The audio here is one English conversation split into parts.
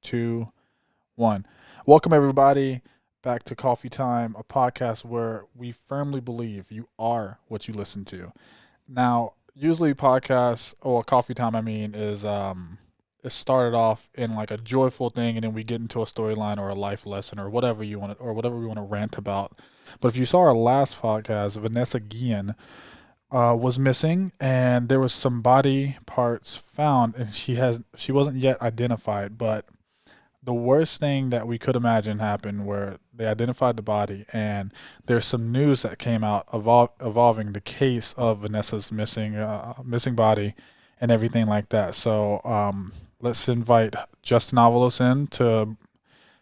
two, one. Welcome, everybody, back to Coffee Time, a podcast where we firmly believe you are what you listen to. Now, usually podcasts, or Coffee Time, it started off in like a joyful thing, and then we get into a storyline or a life lesson or whatever you want to, or whatever we want to rant about. But if you saw our last podcast, Vanessa Guillen was missing, and there was some body parts found, and she wasn't yet identified. But the worst thing that we could imagine happened, where they identified the body, and there's some news that came out evolving the case of Vanessa's missing body and everything like that. So let's invite Justin Avalos in to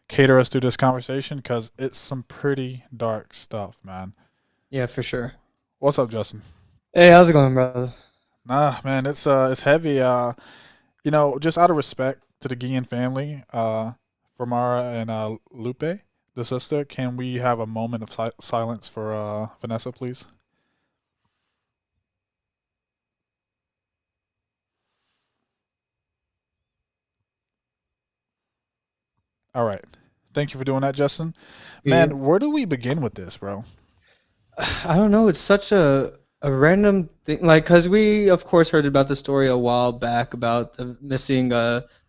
cater us through this conversation because it's some pretty dark stuff, man. Yeah, for sure. What's up, Justin? Hey, how's it going, brother? Nah, man, it's heavy. Just out of respect to the Guillen family, for Mara and Lupe, the sister, can we have a moment of silence for Vanessa, please? All right. Thank you for doing that, Justin. Yeah. Man, where do we begin with this, bro? I don't know. It's such a random thing, like, cause we of course heard about the story a while back about the missing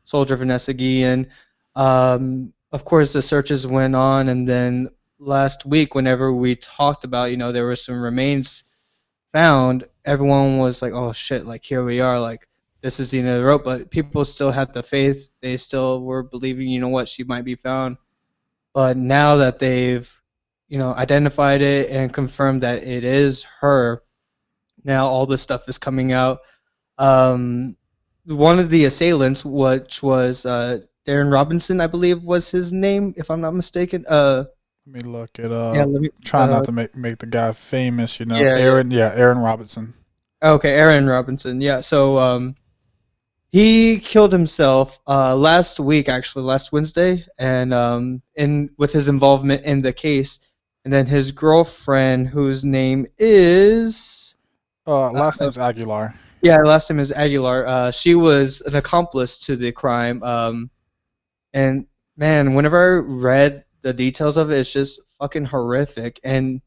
soldier Vanessa Guillen. Of course, the searches went on, and then last week, whenever we talked about, there were some remains found, everyone was like, "Oh shit!" Like here we are, like this is the end of the rope. But people still had the faith. They still were believing, what, she might be found. But now that they've, identified it and confirmed that it is her, now all this stuff is coming out. Um, One of the assailants, which was Darren Robinson, I believe was his name, if I'm not mistaken. Let me look it Yeah, up. let me. Try not to make the guy famous, you know. Yeah, yeah. Aaron Robinson. Okay, Erin Robinson. Yeah. So he killed himself last week, actually, last Wednesday, and in with his involvement in the case. And then his girlfriend, whose name is Last name's Aguilar. yeah, last name is Aguilar. She was an accomplice to the crime. And man, whenever I read the details of it, it's just fucking horrific. And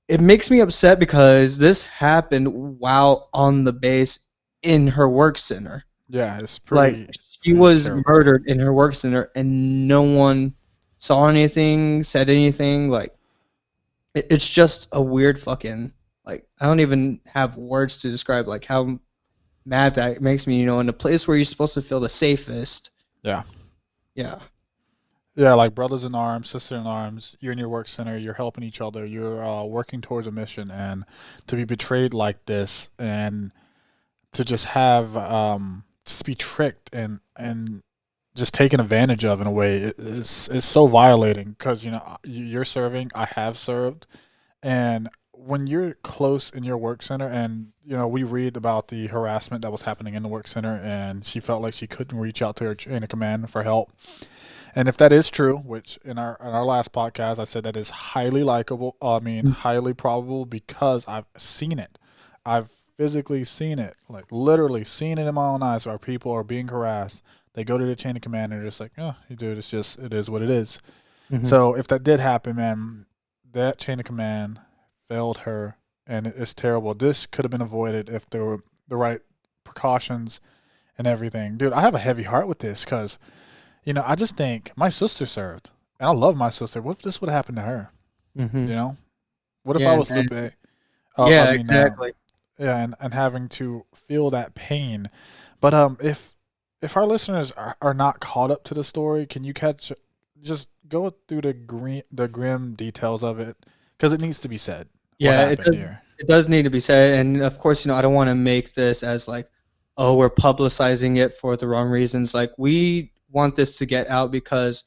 it makes me upset because this happened while on the base in her work center. Yeah, it's Like she pretty was terrible. murdered in her work center, and no one saw anything, said anything. Like it's just a weird fucking, like, I don't even have words to describe like how mad that makes me. In a place where you're supposed to feel the safest. Yeah. Yeah. Yeah, like brothers in arms, sister in arms. You're in your work center. You're helping each other. You're working towards a mission, and to be betrayed like this, and to just have just be tricked and just taken advantage of in a way, it's so violating because you're serving. I have served, and when you're close in your work center, and we read about the harassment that was happening in the work center, and she felt like she couldn't reach out to her chain of command for help. And if that is true, which in our last podcast I said that is highly likable, I mean highly probable because I've seen it. I've physically seen it, like literally seen it in my own eyes, where people are being harassed. They go to the chain of command and they're just like, "Oh, dude, it is what it is." Hmm. So if that did happen, man, that chain of command failed her, and it's terrible. This could have been avoided if there were the right precautions and everything. Dude, I have a heavy heart with this because I just think my sister served, and I love my sister. What if this would happen to her? Hmm. You know, what if I Yeah. was Lupe? I Yeah. mean, Exactly. yeah, and having to feel that pain. But if our listeners are not caught up to the story, can you just go through the grim details of it because it needs to be said. What Yeah. It happened does. here? It does need to be said, and of course, I don't want to make this as like, oh, we're publicizing it for the wrong reasons. Like, we want this to get out because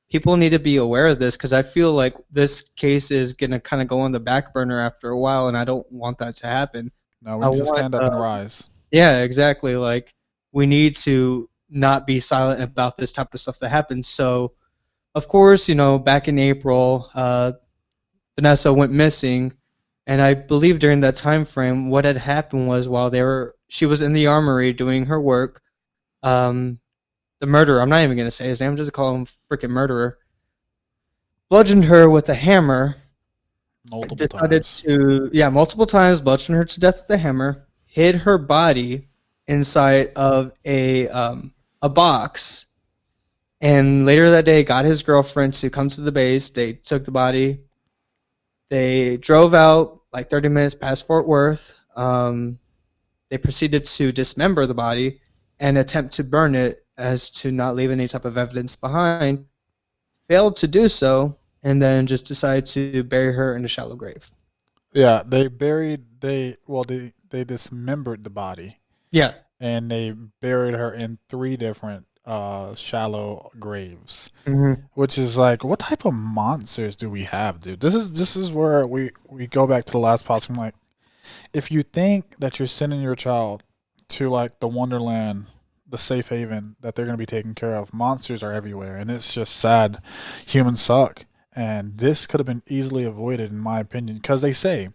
people need to be aware of this. Because I feel like this case is gonna kind of go on the back burner after a while, and I don't want that to happen. No, we I need to want, stand up and rise. yeah, exactly. Like, we need to not be silent about this type of stuff that happens. So, of course, back in April, Vanessa went missing, and I believe during that time frame, what had happened was while she was in the armory doing her work, um, the murderer, I'm not even going to say his name, I'm just call him freaking murderer, bludgeoned her with a hammer, Multiple decided times. to, yeah, multiple times, bludgeoned her to death with a hammer, hid her body inside of a box, and later that day got his girlfriend to come to the base. They took the body. They drove out like 30 minutes past Fort Worth. They proceeded to dismember the body and attempt to burn it as to not leave any type of evidence behind. Failed to do so, and then just decided to bury her in a shallow grave. Yeah, they dismembered the body Yeah. and they buried her in three different shallow graves. Hmm. Which is like, what type of monsters do we have, dude? This is where we go back to the last podcast. I'm like, if you think that you're sending your child to like the Wonderland, the safe haven that they're gonna be taken care of, monsters are everywhere, and it's just sad. Humans suck, and this could have been easily avoided, in my opinion, because they say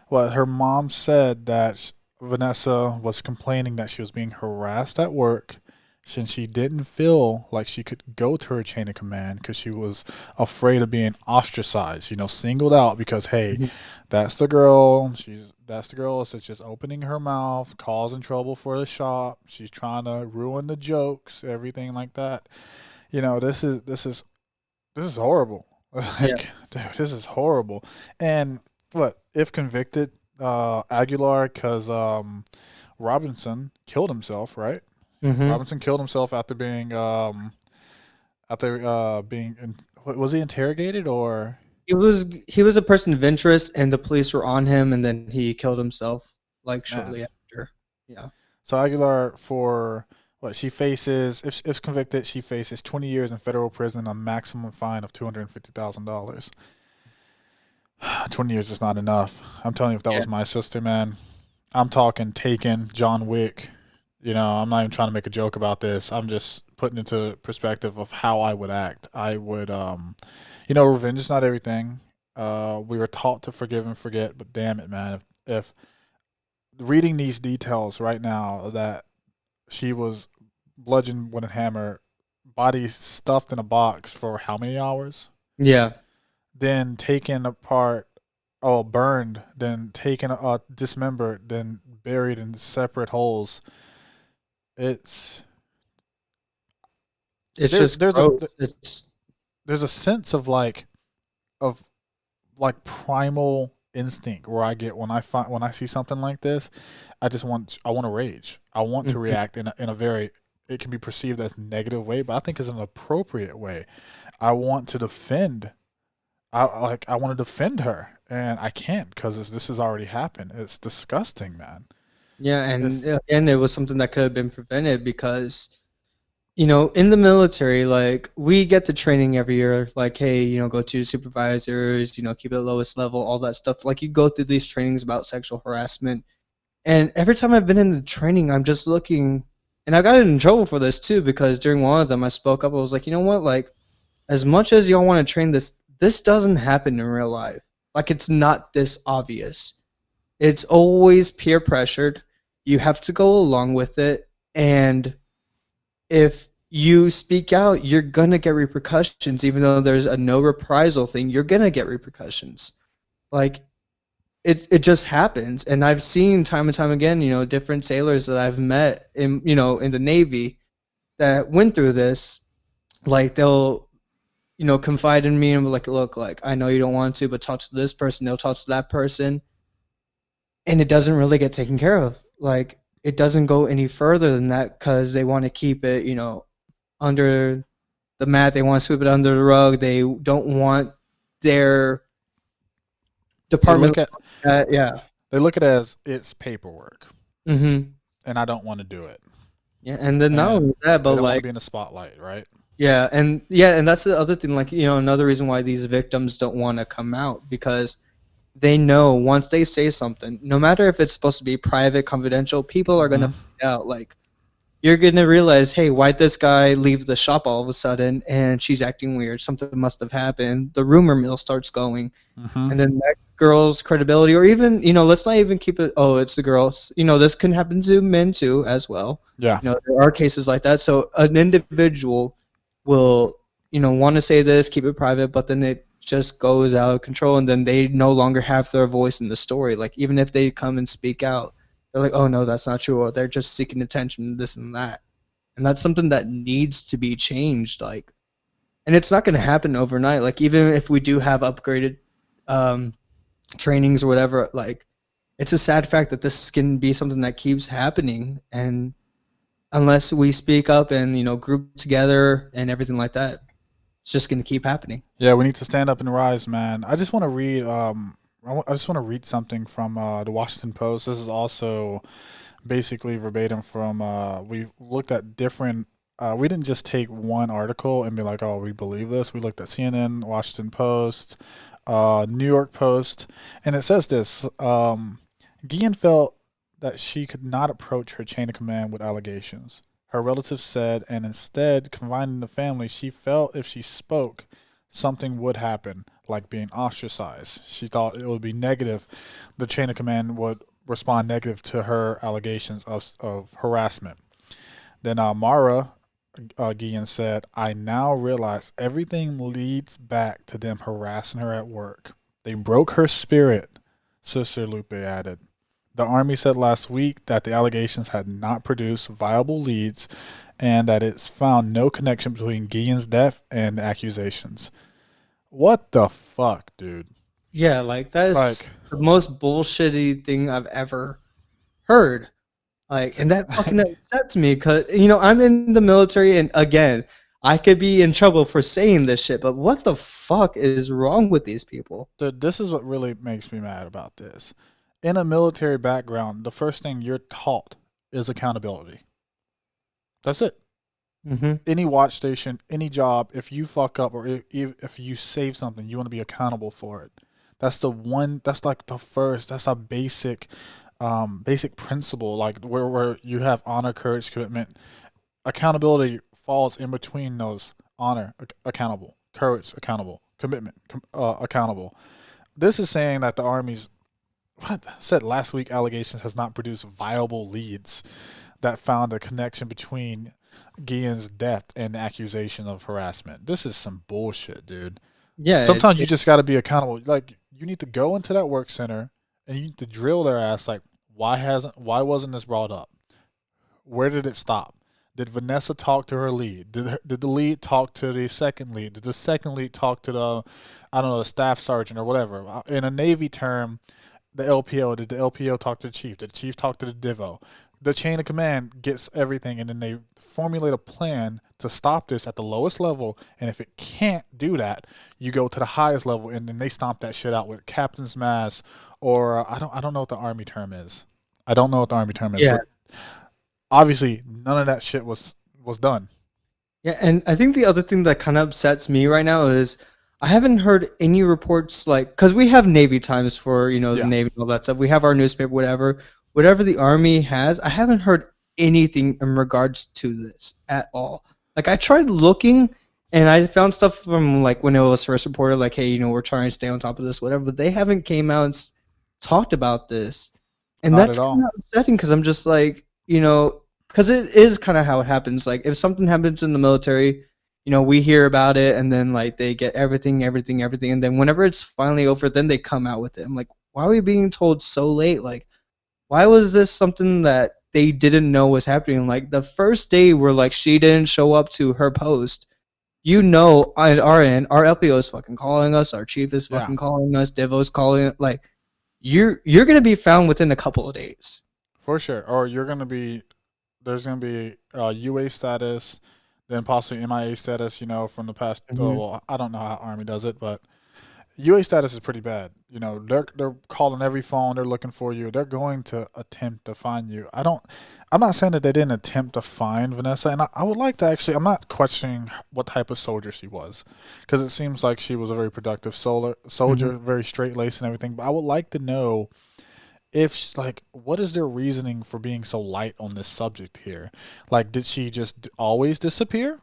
what her mom said that Vanessa was complaining that she was being harassed at work since she didn't feel like she could go to her chain of command because she was afraid of being ostracized, singled out because hey, that's the girl. That's the girl that's just opening her mouth, causing trouble for the shop. She's trying to ruin the jokes, everything like that. This is horrible. Yeah. Like, dude, this is horrible. And what if convicted? Aguilar, because Robinson killed himself, right? Hmm. Robinson killed himself was he interrogated or He was a person of interest, and the police were on him, and then he killed himself like man? shortly after. Yeah. So Aguilar for what she faces if convicted, she faces 20 years in federal prison, a maximum fine of $250,000. 20 years is not enough. I'm telling you, if that Yeah. was my sister, man, I'm talking Taken, John Wick. I'm not even trying to make a joke about this. I'm just putting into perspective of how I would act. I would, revenge is not everything. We were taught to forgive and forget, but damn it, man, if reading these details right now that she was bludgeoned with a hammer, body stuffed in a box for how many hours? Yeah. Then taken apart, burned, then taken, dismembered, then buried in separate holes. It's It's there's just there's a gross. It's there's a sense of like primal instinct where I get when I see something like this, I want to rage. I want to Mhm. react in a very, it can be perceived as negative way, but I think it's an appropriate way. I want to defend. I want to defend her, and I can't because this has already happened. It's disgusting, man. Yeah, and It's again, it was something that could have been prevented because, in the military, like we get the training every year, like, hey, go to supervisors, keep it at lowest level, all that stuff. Like you go through these trainings about sexual harassment, and every time I've been in the training, I'm just looking, and I got in trouble for this too because during one of them, I spoke up. I was like, you know what, like as much as y'all want to train this, this doesn't happen in real life. Like it's not this obvious. It's always peer pressured. You have to go along with it, and if you speak out, you're gonna get repercussions. Even though there's a no reprisal thing, you're gonna get repercussions. Like it just happens, and I've seen time and time again, different sailors that I've met in the Navy that went through this. Like they'll confide in me and be like, look, like I know you don't want to, but talk to this person. They'll talk to that person, and it doesn't really get taken care of. Like it doesn't go any further than that because they want to keep it, under the mat. They want to sweep it under the rug. They don't want their they department. look at Yeah. they look at it as it's paperwork, Mhm. and I don't want to do it, Yeah, and then not and only that, they but don't want to like be in the spotlight, right? and that's the other thing. Like another reason why these victims don't want to come out because they know once they say something, no matter if it's supposed to be private, confidential, people are gonna Hmm. find out. Like you're gonna realize, hey, why'd this guy leave the shop all of a sudden? And she's acting weird. Something must have happened. The rumor mill starts going, Mm-hmm. and then that girl's credibility, or even, let's not even keep it. Oh, it's the girls. This can happen to men too, as well. Yeah. There are cases like that. So an individual will, want to say this, keep it private, but then it just goes out of control, and then they no longer have their voice in the story. Like even if they come and speak out, they're like, oh no, that's not true, or they're just seeking attention, this and that, and that's something that needs to be changed. Like, and it's not going to happen overnight. Like even if we do have upgraded um, trainings or whatever, like it's a sad fact that this can be something that keeps happening, and unless we speak up and group together and everything like that, it's just going to keep happening. Yeah, we need to stand up and rise, man. I just want to read. I just want to read something from the Washington Post. This is also basically verbatim from. We looked at different. We didn't just take one article and be like, "Oh, we believe this." We looked at CNN, Washington Post, New York Post, and it says this. Guillen felt that she could not approach her chain of command with allegations. Her relatives said, and instead, confining the family, she felt if she spoke, something would happen, like being ostracized. She thought it would be negative. The chain of command would respond negative to her allegations of harassment. Then Mara Guillen said, I now realize everything leads back to them harassing her at work. They broke her spirit, Sister Lupe added. The Army said last week that the allegations had not produced viable leads and that it's found no connection between Guillen's death and the accusations. What the fuck, dude? Yeah, like that is Like, the most bullshitty thing I've ever heard. Like, and that fucking upsets me because I'm in the military, and again, I could be in trouble for saying this shit. But what the fuck is wrong with these people? dude, this is what really makes me mad about this. In a military background, the first thing you're taught is accountability. That's it. Hmm. Any watch station, any job, if you fuck up or if you save something, you want to be accountable for it. That's the one. That's like the first. That's a basic principle. Like where you have honor, courage, commitment. Accountability falls in between those. Honor, accountable, courage, accountable, commitment, accountable. This is saying that the Army's what said last week allegations has not produced viable leads that found a connection between Guillen's death and the accusation of harassment. This is some bullshit, dude. Yeah, Sometimes you just got to be accountable. Like you need to go into that work center and you need to drill their ass. Like why wasn't this brought up? Where did it stop? Did Vanessa talk to her lead? Did the lead talk to the second lead? Did the second lead talk to the I don't know the staff sergeant or whatever? In a Navy term, the LPO. Did the LPO talk to the chief? Did the chief talk to the Divo? The chain of command gets everything, and then they formulate a plan to stop this at the lowest level. And if it can't do that, you go to the highest level, and then they stomp that shit out with captain's mass, or I don't know what the army term is. I don't know what the army term is, yeah, but obviously none of that shit was done. yeah. And I think the other thing that kind of upsets me right now is I haven't heard any reports like because we have Navy Times for the Yeah, Navy and all that stuff. We have our newspaper, whatever the Army has. I haven't heard anything in regards to this at all. Like I tried looking, and I found stuff from like when it was first reported, like hey, we're trying to stay on top of this, whatever. But they haven't came out and talked about this, and not at that's all. kind of upsetting because I'm just like because it is kind of how it happens. Like if something happens in the military, we hear about it, and then like they get everything, everything, everything, and then whenever it's finally over, then they come out with it. I'm like, why are we being told so late? Like, why was this something that they didn't know was happening? Like the first day where like she didn't show up to her post, on our end, our LPO is fucking calling us, our chief is Yeah, fucking calling us, Devo's calling, like you're gonna be found within a couple of days. for sure. Or you're gonna be there's gonna be UA status, then possibly MIA status. From the past. Oh, Hmm. well, I don't know how Army does it, but UA status is pretty bad. They're calling every phone. They're looking for you. They're going to attempt to find you. I don't. I'm not saying that they didn't attempt to find Vanessa, and I would like to actually. I'm not questioning what type of soldier she was, because it seems like she was a very productive soldier, Hmm. very straight laced and everything. But I would like to know if like what is their reasoning for being so light on this subject here? Like, did she just always disappear?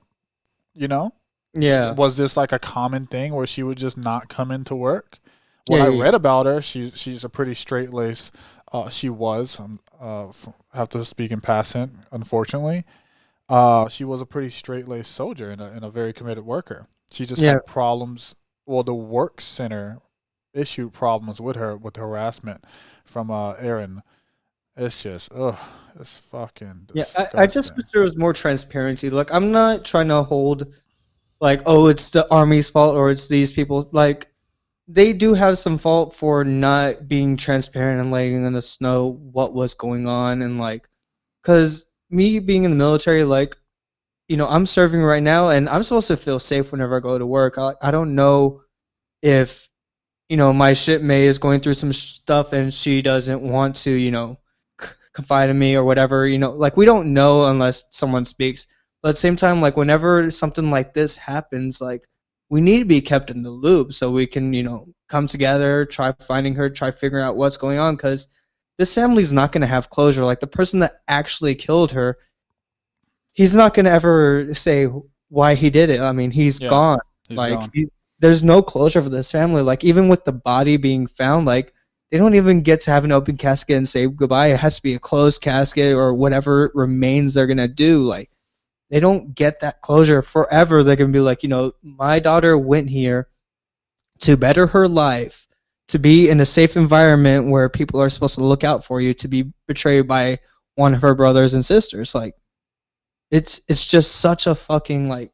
You know, Yeah. was this like a common thing where she would just not come into work? What Yeah, I yeah, read about her, she's a pretty straight laced. She was. Have to speak in passant, unfortunately. She was a pretty straight laced soldier and a very committed worker. She just yeah. had problems. Well, the work center issued problems with her with harassment from Erin. It's just ugh, it's fucking Yeah, I just disgusting. wish there was more transparency. Like, I'm not trying to hold, like, oh, it's the army's fault or it's these people. Like, they do have some fault for not being transparent and letting us know what was going on. And, like, because me being in the military, like, I'm serving right now and I'm supposed to feel safe whenever I go to work. I don't know if, my shipmate is going through some stuff and she doesn't want to, confide in me or whatever, like we don't know unless someone speaks. But at the same time, like whenever something like this happens, like we need to be kept in the loop so we can, come together, try finding her, try figuring out what's going on because this family's not going to have closure. Like the person that actually killed her, he's not going to ever say why he did it. I mean, he's Yeah, gone. he's Like gone. there's no closure for this family. Like even with the body being found, like they don't even get to have an open casket and say goodbye. It has to be a closed casket or whatever remains they're gonna do. Like they don't get that closure forever. They're gonna be like, my daughter went here to better her life, to be in a safe environment where people are supposed to look out for you, to be betrayed by one of her brothers and sisters. Like it's just such a fucking like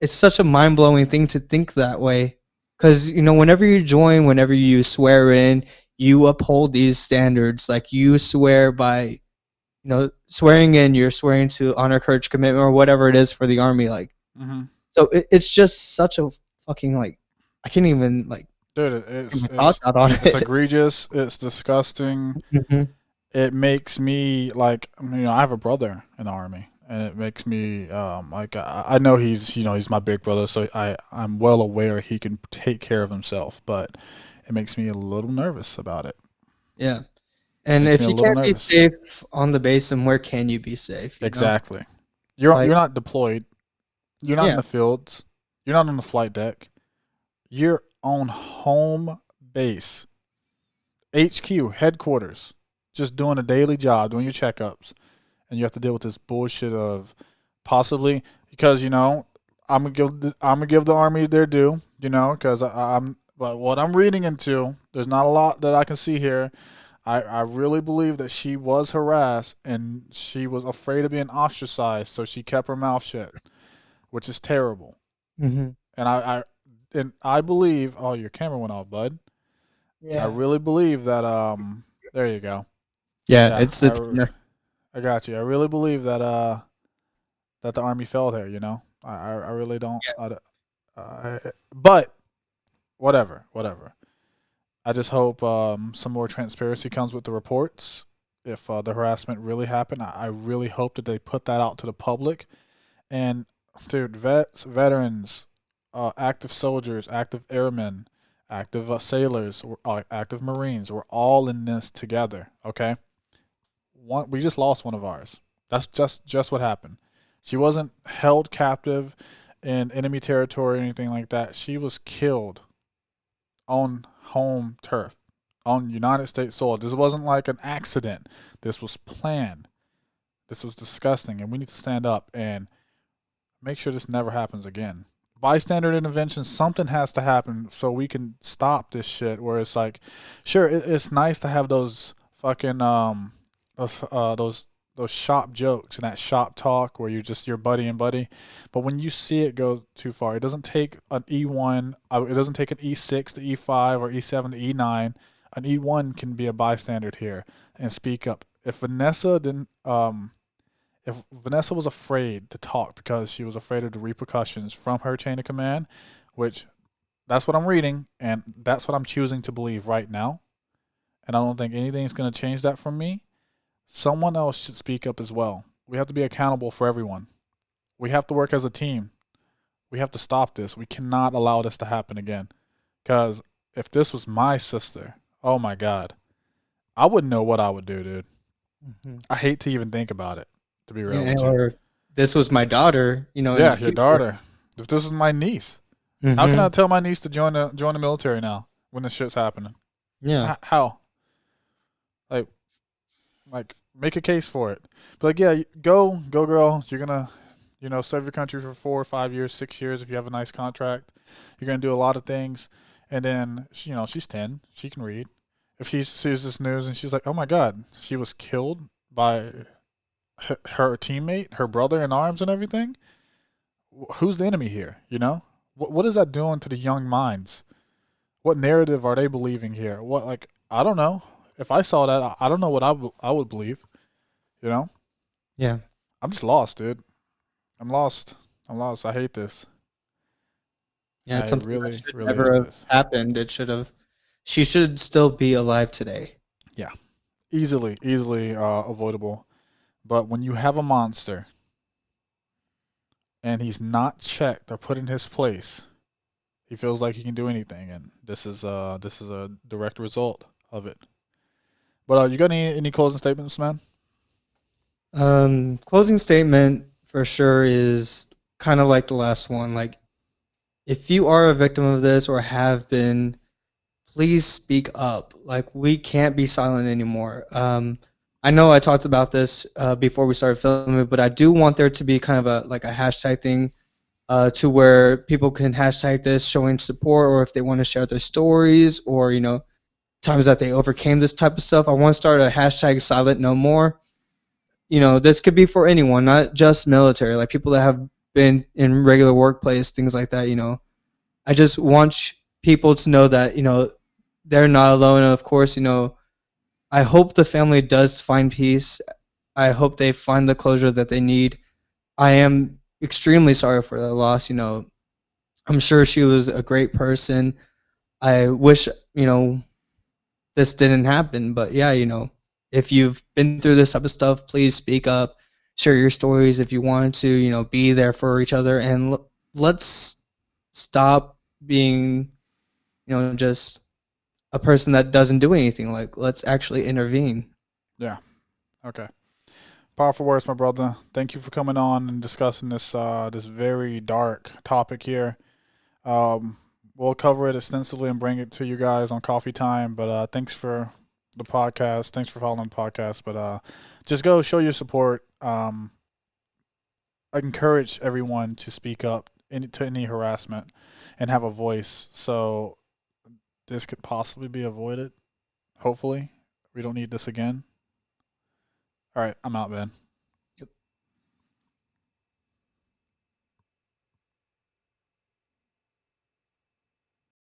it's such a mind-blowing thing to think that way because whenever you join, whenever you swear in, you uphold these standards, like you swear by swearing in, you're swearing to honor, courage, commitment, or whatever it is for the army. Like Hmm. so it's just such a fucking like I can't even like Dude, get my thoughts out on it's it. egregious. It's disgusting. Hmm. It makes me like I have a brother in the army, and it makes me like I know he's he's my big brother, so I'm well aware he can take care of himself, but it makes me a little nervous about it. Yeah, and Makes me if a you little can't be nervous. safe on the base, then where can you be safe? Exactly. Like You're not deployed. You're not in yeah. the fields. You're not on the flight deck. You're on home base, HQ headquarters, just doing a daily job, doing your checkups, and you have to deal with this bullshit of possibly because I'm gonna give the army their due, because I'm but what I'm reading into, there's not a lot that I can see here. I really believe that she was harassed and she was afraid of being ostracized, so she kept her mouth shut, which is terrible. Hmm. And I believe. Oh, your camera went off, bud. I Yeah. really believe that. There you go. Yeah, Yeah, it's I got you. I really believe that the army failed her. I really don't. But whatever, whatever. I just hope some more transparency comes with the reports. If the harassment really happened, I really hope that they put that out to the public. And dude, veterans, active soldiers, active airmen, active sailors, active Marines, we're all in this together. Okay, we just lost one of ours. That's just what happened. She wasn't held captive in enemy territory or anything like that. She was killed on home turf, on United States soil. This wasn't like an accident. This was planned. This was disgusting, and we need to stand up and make sure this never happens again. Bystander intervention, something has to happen so we can stop this shit. Where it's like, sure, it's nice to have those fucking those uh those those shop jokes and that shop talk where you're just your buddy and buddy, but when you see it go too far, it doesn't take an E1, it doesn't take an E6 to E5 or E7 to E9. An E1 can be a bystander here and speak up. If Vanessa was afraid to talk because she was afraid of the repercussions from her chain of command, which that's what I'm reading and that's what I'm choosing to believe right now, and I don't think anything's going to change that from me, someone else should speak up as well. We have to be accountable for everyone. We have to work as a team. We have to stop this. We cannot allow this to happen again. Because if this was my sister, oh my God, I wouldn't know what I would do, dude. Hmm. I hate to even think about it, to be real Yeah, with you. or this was my daughter, in the Yeah, your future. daughter. If this is my niece, how can I Hmm. tell my niece to join the military now when this shit's happening? Yeah, How? Like, make a case for it. But like, yeah, go, girl. You're gonna, serve your country for 4 or 5 years, 6 years if you have a nice contract. You're gonna do a lot of things, and then she's 10. She can read. If she sees this news and she's like, "Oh my God, she was killed by her teammate, her brother in arms, and everything." Who's the enemy here? What is that doing to the young minds? What narrative are they believing here? What like I don't know. If I saw that, I don't know what I would believe. You know, yeah, I'm just lost, dude. I'm lost. I'm lost. I hate this. yeah. It's I something that really, should really hate never have this. happened. It should have. She should still be alive today. Yeah, easily avoidable. But when you have a monster and he's not checked or put in his place, he feels like he can do anything, and this is a direct result of it. But you got any closing statements, man? Closing statement for sure is kind of like the last one. Like, if you are a victim of this or have been, please speak up. Like, we can't be silent anymore. I know I talked about this before we started filming, but I do want there to be kind of a hashtag thing to where people can hashtag this showing support, or if they want to share their stories, or times that they overcame this type of stuff. I want to start a hashtag silent no more. This could be for anyone, not just military, like people that have been in regular workplace, things like that. I just want people to know that they're not alone. And of course, I hope the family does find peace. I hope they find the closure that they need. I am extremely sorry for the loss. I'm sure she was a great person. I wish this didn't happen, but yeah, if you've been through this type of stuff, please speak up, share your stories if you want to, be there for each other, and let's stop being just a person that doesn't do anything. Like, let's actually intervene. Yeah. Okay. Powerful words, my brother. Thank you for coming on and discussing this very dark topic here. Um, we'll cover it extensively and bring it to you guys on Coffee Time. But thanks for the podcast. Thanks for following the podcast. But just go show your support. I encourage everyone to speak up to any harassment and have a voice. So this could possibly be avoided. Hopefully, we don't need this again. All right, I'm out, man.